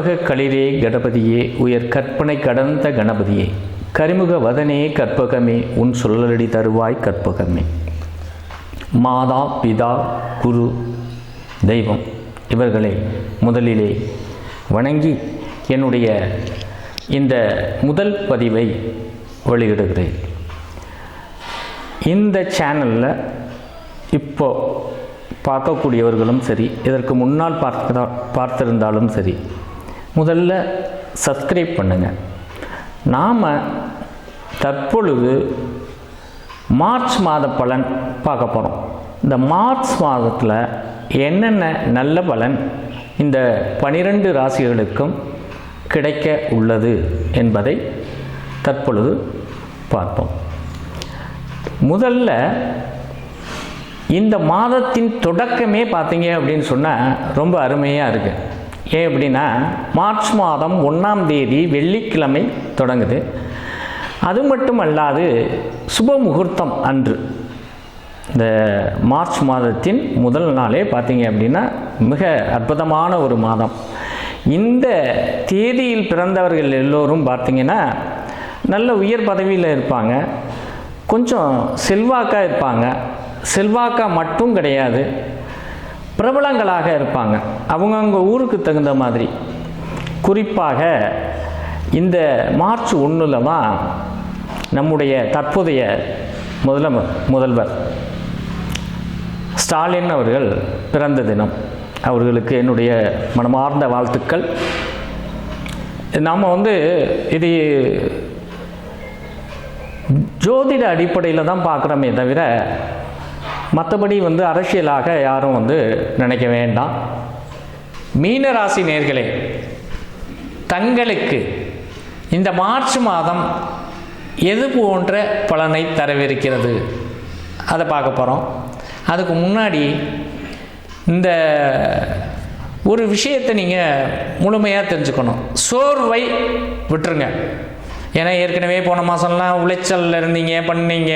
கற்பக களிரே கணபதியே உயர் கற்பனை கடந்த கணபதியே கரிமுக வதனே கற்பகமே உன் சொல்லலடி தருவாய் கற்பகமே. மாதா பிதா குரு தெய்வம் இவர்களை முதலிலே வணங்கி என்னுடைய இந்த முதல் பதிவை வெளியிடுகிறேன். இந்த சேனலில் இப்போ பார்க்கக்கூடியவர்களும் சரி, இதற்கு முன்னால் பார்த்திருந்தாலும் சரி, முதல்ல சப்ஸ்கிரைப் பண்ணுங்கள். நாம் தற்பொழுது மார்ச் மாத பலன் பார்க்க போகிறோம். இந்த மார்ச் மாதத்தில் என்னென்ன நல்ல பலன் இந்த 12 ராசிகளுக்கும் கிடைக்க உள்ளது என்பதை தற்பொழுது பார்ப்போம். முதல்ல இந்த மாதத்தின் தொடக்கமே பார்த்தீங்க அப்படின்னு சொன்னால் ரொம்ப அருமையாக இருக்குது. ஏன் அப்படின்னா மார்ச் மாதம் 1ஆம் தேதி வெள்ளிக்கிழமை தொடங்குது. அது மட்டும் அல்லாது சுப முகூர்த்தம் அன்று இந்த மார்ச் மாதத்தின் முதல் நாளே பார்த்தீங்க அப்படின்னா மிக அற்புதமான ஒரு மாதம். இந்த தேதியில் பிறந்தவர்கள் எல்லோரும் பார்த்தீங்கன்னா நல்ல உயர் பதவியில் இருப்பாங்க, கொஞ்சம் செல்வாக்காக இருப்பாங்க. செல்வாக்காக மட்டும் கிடையாது, பிரபலங்களாக இருப்பாங்க அவங்கவுங்க ஊருக்கு தகுந்த மாதிரி. குறிப்பாக இந்த மார்ச் 1 தான் நம்முடைய தற்போதைய முதல்வர் ஸ்டாலின் அவர்கள் பிறந்த தினம். அவர்களுக்கு என்னுடைய மனமார்ந்த வாழ்த்துக்கள். நாம் இது ஜோதிட அடிப்படையில் தான் பார்க்குறோமே தவிர மற்றபடி அரசியலாக யாரும் நினைக்க வேண்டாம். மீனராசி நேயர்களே, தங்களுக்கு இந்த மார்ச் மாதம் எது போன்ற பலனை தரவிருக்கிறது அதை பார்க்க போகிறோம். அதுக்கு முன்னாடி இந்த ஒரு விஷயத்தை நீங்கள் முழுமையாக தெரிஞ்சுக்கணும். சோர்வை விட்டுருங்க. ஏன்னா ஏற்கனவே போன மாதம்லாம் உளைச்சலில் இருந்தீங்க, பண்ணீங்க.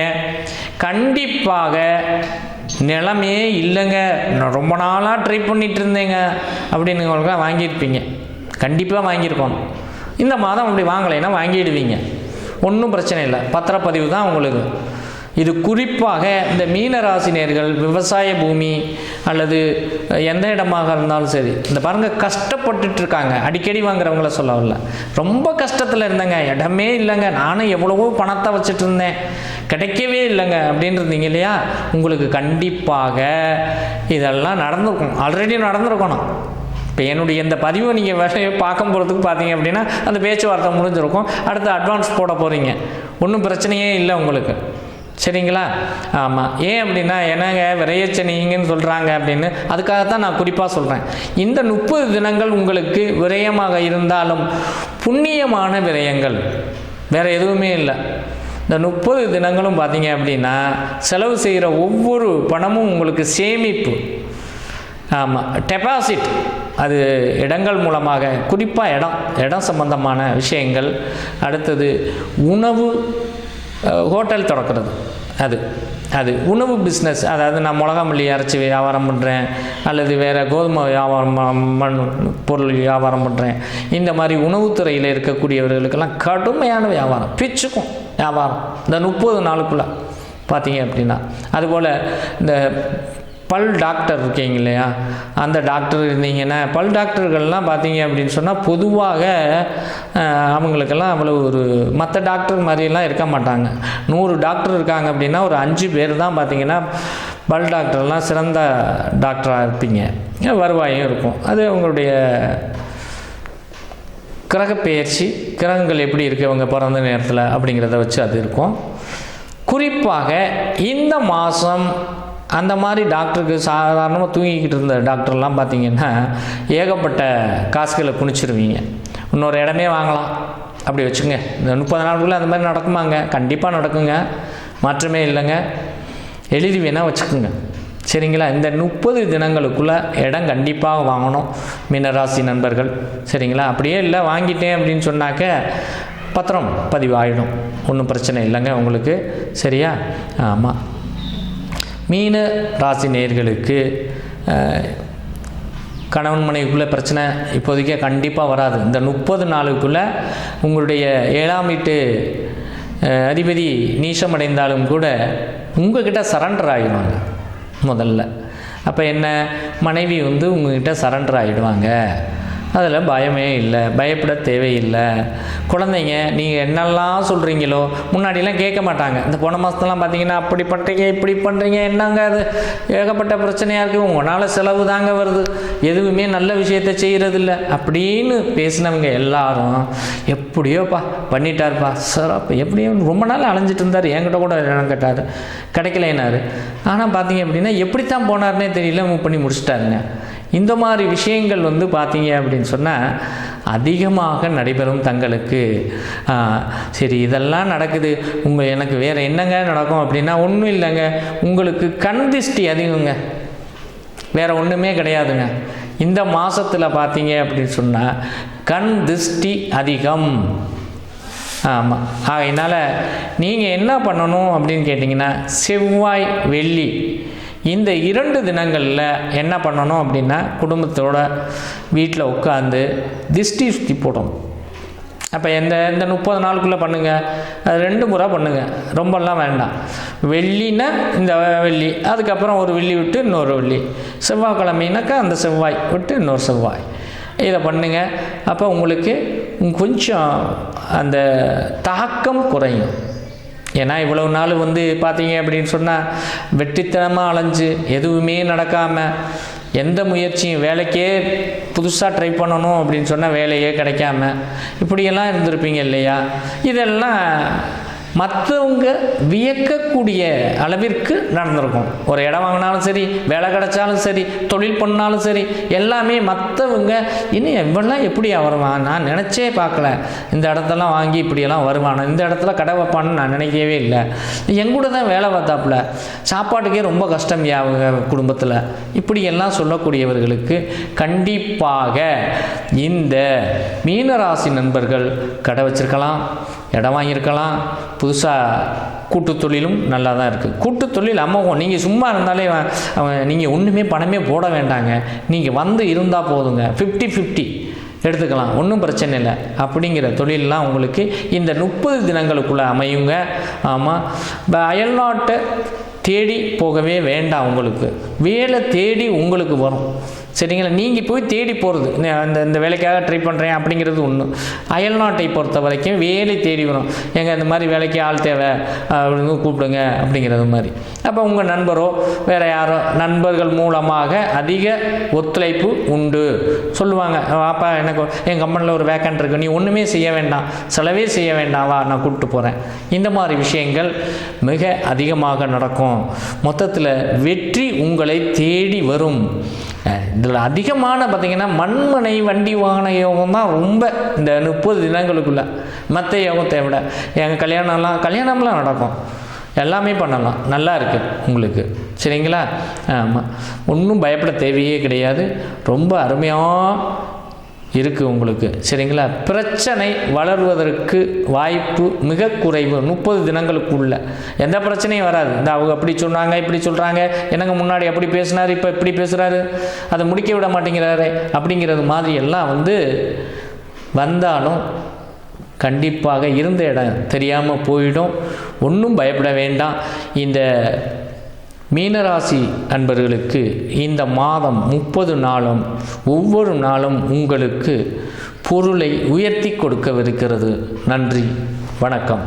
கண்டிப்பாக நிலமையே இல்லைங்க, நான் ரொம்ப நாளாக ட்ரை பண்ணிகிட்டு இருந்தேங்க அப்படின்னு வாங்கியிருப்பீங்க. கண்டிப்பாக வாங்கியிருக்கணும். இந்த மாதம் அப்படி வாங்கலைன்னா வாங்கிடுவீங்க, ஒன்றும் பிரச்சனை இல்லை. பத்திரப்பதிவு தான் உங்களுக்கு. இது குறிப்பாக இந்த மீனராசினியர்கள் விவசாய பூமி அல்லது எந்த இடமாக இருந்தாலும் சரி, இந்த பாருங்கள் கஷ்டப்பட்டுட்டு இருக்காங்க. அடிக்கடி வாங்குறவங்கள சொல்லவில்லை, ரொம்ப கஷ்டத்தில் இருந்தேங்க, இடமே இல்லைங்க, நானும் எவ்வளவோ பணத்தை வச்சுட்டு இருந்தேன், கிடைக்கவே இல்லைங்க அப்படின்னு இருந்தீங்க இல்லையா? உங்களுக்கு கண்டிப்பாக இதெல்லாம் நடந்திருக்கும், ஆல்ரெடி நடந்திருக்கணும். இப்போ என்னுடைய இந்த பதிவை நீங்கள் வேலையை பார்க்கும் போகிறதுக்கு பார்த்தீங்க அப்படின்னா அந்த பேச்சுவார்த்தை முடிஞ்சிருக்கும். அடுத்து அட்வான்ஸ் போட போகிறீங்க, ஒன்றும் பிரச்சனையே இல்லை உங்களுக்கு. சரிங்களா? ஆமாம். ஏன் அப்படின்னா என்னங்க விரையச்சனிங்கன்னு சொல்கிறாங்க அப்படின்னு அதுக்காகத்தான் நான் குறிப்பாக சொல்கிறேன். இந்த 30 தினங்கள் உங்களுக்கு விரயமாக இருந்தாலும் புண்ணியமான விரயங்கள், வேறு எதுவுமே இல்லை. இந்த 30 தினங்களும் பார்த்தீங்க அப்படின்னா செலவு செய்கிற ஒவ்வொரு பணமும் உங்களுக்கு சேமிப்பு. ஆமாம், டெபாசிட், அது இடங்கள் மூலமாக, குறிப்பாக இடம் சம்பந்தமான விஷயங்கள். அடுத்தது உணவு, ஹோட்டல் திறக்கிறது, அது உணவு பிஸ்னஸ். அதாவது நான் மிளகா மல்லி அரைச்சி வியாபாரம் பண்ணுறேன், அல்லது வேறு கோதுமை வியாபாரம் பொருள் வியாபாரம் பண்ணுறேன். இந்த மாதிரி உணவுத்துறையில் இருக்கக்கூடியவர்களுக்கெல்லாம் கடுமையான வியாபாரம், பிச்சுக்கும் வியாபாரம் இந்த 30 நாளுக்குள்ளே பார்த்தீங்க அப்படின்னா. அதுபோல் இந்த பல் டாக்டர் இருக்கீங்க இல்லையா, அந்த டாக்டர் இருந்தீங்கன்னா, பல் டாக்டர்கள்லாம் பார்த்தீங்க அப்படின்னு சொன்னால் பொதுவாக அவங்களுக்கெல்லாம் அவ்வளோ ஒரு மற்ற டாக்டர் மாதிரிலாம் இருக்க மாட்டாங்க. 100 டாக்டர் இருக்காங்க அப்படின்னா ஒரு 5 பேர் தான் பார்த்தீங்கன்னா பல் டாக்டர்லாம் சிறந்த டாக்டராக இருப்பீங்க, வருவாயும் இருக்கும். அது உங்களுடைய கிரகப்பெயர்ச்சி, கிரகங்கள் எப்படி இருக்குது அவங்க பிறந்த நேரத்தில் அப்படிங்கிறத வச்சு அது இருக்கும். குறிப்பாக இந்த மாதம் அந்த மாதிரி டாக்டருக்கு சாதாரணமாக தூங்கிக்கிட்டு இருந்த டாக்டர்லாம் பார்த்திங்கன்னா ஏகப்பட்ட காசுகளை குனிச்சிருவீங்க. இன்னொரு இடமே வாங்கலாம் அப்படி வச்சுங்க. இந்த 30 நாளுக்குள்ளே அந்த மாதிரி நடக்குமாங்க? கண்டிப்பாக நடக்குங்க, மாற்றமே இல்லைங்க. எழுதி வேணால் வச்சுக்கோங்க. சரிங்களா? இந்த 30 தினங்களுக்குள்ளே இடம் கண்டிப்பாக வாங்கணும் மீனராசி நண்பர்கள். சரிங்களா? அப்படியே இல்லை வாங்கிட்டேன் அப்படின்னு சொன்னாக்க பத்திரம் பதிவு ஆகிடும், ஒன்றும் பிரச்சனை இல்லைங்க உங்களுக்கு. சரியா? ஆமாம். மீன ராசி நேயர்களுக்கு கணவன் மனைவிக்குள்ளே பிரச்சனை இப்போதைக்கே கண்டிப்பாக வராது. இந்த 30 நாளுக்குள்ளே உங்களுடைய 7ஆம் வீட்டு அதிபதி நீசமடைந்தாலும் கூட உங்கள்கிட்ட சரண்டர் ஆகிடுவாங்க முதல்ல. அப்போ என்ன, மனைவி உங்கள்கிட்ட சரண்டர் ஆகிடுவாங்க. அதில் பயமே இல்லை, பயப்பட தேவையில்லை. குழந்தைங்க நீங்கள் என்னெல்லாம் சொல்கிறீங்களோ முன்னாடிலாம் கேட்க மாட்டாங்க. இந்த போன மாதத்துலாம் பார்த்தீங்கன்னா அப்படி பண்ணுறீங்க இப்படி பண்ணுறீங்க, என்னங்க அது ஏகப்பட்ட பிரச்சனையாக இருக்குது, உங்களால் செலவு தாங்க வருது, எதுவுமே நல்ல விஷயத்தை செய்கிறதில்ல அப்படின்னு பேசினவங்க எல்லாரும் எப்படியோப்பா பண்ணிட்டார்ப்பா சார், அப்போ எப்படியும் ரொம்ப நாள் அலைஞ்சிட்டு இருந்தார், என்கிட்ட கூட இடம் கேட்டார், கிடைக்கலைனாரு. ஆனால் பார்த்தீங்க அப்படின்னா எப்படித்தான் போனார்னே தெரியல, மூவ் பண்ணி முடிச்சிட்டாருங்க. இந்த மாதிரி விஷயங்கள் பார்த்தீங்க அப்படின்னு சொன்னால் அதிகமாக நடைபெறும் தங்களுக்கு. சரி இதெல்லாம் நடக்குது, எனக்கு வேறு என்னங்க நடக்கும் அப்படின்னா ஒன்றும் இல்லைங்க, உங்களுக்கு கண் திருஷ்டி அதிகங்க, வேறு ஒன்றுமே கிடையாதுங்க. இந்த மாதத்தில் பார்த்தீங்க அப்படின்னு சொன்னால் கண் திருஷ்டி அதிகம். ஆமாம், அதனால் நீங்கள் என்ன பண்ணணும் அப்படின்னு கேட்டிங்கன்னா செவ்வாய் வெள்ளி இந்த 2 தினங்களில் என்ன பண்ணணும் அப்படின்னா குடும்பத்தோட வீட்டில் உட்காந்து திருஷ்டி சுற்றி போடணும். அப்போ இந்த 30 நாளுக்குள்ளே பண்ணுங்கள், அது 2 முறை பண்ணுங்கள், ரொம்பலாம் வேண்டாம். வெள்ளினா இந்த வெள்ளி, அதுக்கப்புறம் ஒரு வெள்ளி விட்டு இன்னொரு வெள்ளி, செவ்வாய்க்கிழமைனாக்கா அந்த செவ்வாய் விட்டு இன்னொரு செவ்வாய், இதை பண்ணுங்கள். அப்போ உங்களுக்கு கொஞ்சம் அந்த தாக்கம் குறையும். ஏன்னா இவ்வளவு நாள் பார்த்தீங்க அப்படின்னு சொன்னால் வெற்றித்தனமாக அலைஞ்சு எதுவுமே நடக்காமல், எந்த முயற்சியும் வேலைக்கே புதுசாக ட்ரை பண்ணணும் அப்படின்னு சொன்னால் வேலையே கிடைக்காம இப்படியெல்லாம் இருந்திருப்பீங்க இல்லையா? இதெல்லாம் மற்றவங்க வியக்கக்கூடிய அளவிற்கு நடந்திருக்கும். ஒரு இடம் வாங்கினாலும் சரி, வேலை கிடைச்சாலும் சரி, தொழில் பண்ணாலும் சரி, எல்லாமே மற்றவங்க இன்னும் இவெல்லாம் எப்படி வருவான், நான் நினச்சே பார்க்கல, இந்த இடத்தெல்லாம் வாங்கி இப்படியெல்லாம் வருவான், இந்த இடத்துல கடை வைப்பான்னு நான் நினைக்கவே இல்லை, எங்கூட தான் வேலை பார்த்தாப்புல, சாப்பாட்டுக்கே ரொம்ப கஷ்டம் அவங்க குடும்பத்தில், இப்படியெல்லாம் சொல்லக்கூடியவர்களுக்கு கண்டிப்பாக இந்த மீனராசி நண்பர்கள் கடை வச்சிருக்கலாம், இடம் வாங்கியிருக்கலாம், புதுசாக கூட்டு தொழிலும் நல்லா தான் இருக்குது. கூட்டு தொழில் அம்மகம், நீங்கள் சும்மா இருந்தாலே நீங்கள் ஒன்றுமே பணமே போட வேண்டாங்க, நீங்கள் இருந்தால் போதுங்க, 50-50 எடுத்துக்கலாம், ஒன்றும் பிரச்சனை இல்லை. அப்படிங்கிற தொழிலெலாம் உங்களுக்கு இந்த 30 தினங்களுக்குள்ளே அமையுங்க. ஆமாம், அயல்நாட்டை தேடி போகவே வேண்டாம், உங்களுக்கு வேலை தேடி உங்களுக்கு வரும். சரிங்களா? நீங்கள் போய் தேடி போகிறது, இந்த வேலைக்காக ட்ரை பண்ணுறேன் அப்படிங்கிறது ஒன்று. அயல்நாட்டை பொறுத்த வரைக்கும் வேலை தேடி வரும், எங்கள் இந்த மாதிரி வேலைக்கு ஆள் தேவை அப்படின்னு கூப்பிடுங்க அப்படிங்கிறது மாதிரி. அப்போ உங்கள் நண்பரோ வேறு யாரோ நண்பர்கள் மூலமாக அதிக ஒத்துழைப்பு உண்டு சொல்லுவாங்க. அப்பா எனக்கு என் கம்பெனியில் ஒரு வேக்கண்ட் இருக்குது, நீ ஒன்றுமே செய்ய வேண்டாம், செலவே செய்ய வேண்டாம், வா நான் கூப்பிட்டு போகிறேன். இந்த மாதிரி விஷயங்கள் மிக அதிகமாக நடக்கும். மொத்தத்தில் வெற்றி உங்களை தேடி வரும். இதில் அதிகமான பார்த்திங்கன்னா மண்மனை வண்டி வாகன யோகம் தான் ரொம்ப இந்த 30 தினங்களுக்குள்ள. மற்ற யோகத்தை விட எங்கள் கல்யாணம்லாம் நடக்கும், எல்லாமே பண்ணலாம், நல்லா இருக்குது உங்களுக்கு. சரிங்களா? ஆமாம், ஒன்றும் பயப்பட தேவையே கிடையாது, ரொம்ப அருமையாக இருக்குது உங்களுக்கு. சரிங்களா? பிரச்சனை வளர்வதற்கு வாய்ப்பு மிக குறைவு. 30 தினங்களுக்குள்ள எந்த பிரச்சனையும் வராது. இந்த அவங்க அப்படி சொன்னாங்க இப்படி சொல்கிறாங்க, எனக்கு முன்னாடி அப்படி பேசினார், இப்போ இப்படி பேசுகிறாரு, அதை முடிக்க விட மாட்டேங்கிறாரு அப்படிங்கிறது மாதிரி எல்லாம் வந்தாலும் கண்டிப்பாக இருந்த இடம் தெரியாமல் போயிடும். ஒன்றும் பயப்பட வேண்டாம். இந்த மீனராசி அன்பர்களுக்கு இந்த மாதம் 30 நாளும் ஒவ்வொரு நாளும் உங்களுக்கு பொருளை உயர்த்தி கொடுக்கவிருக்கிறது. நன்றி, வணக்கம்.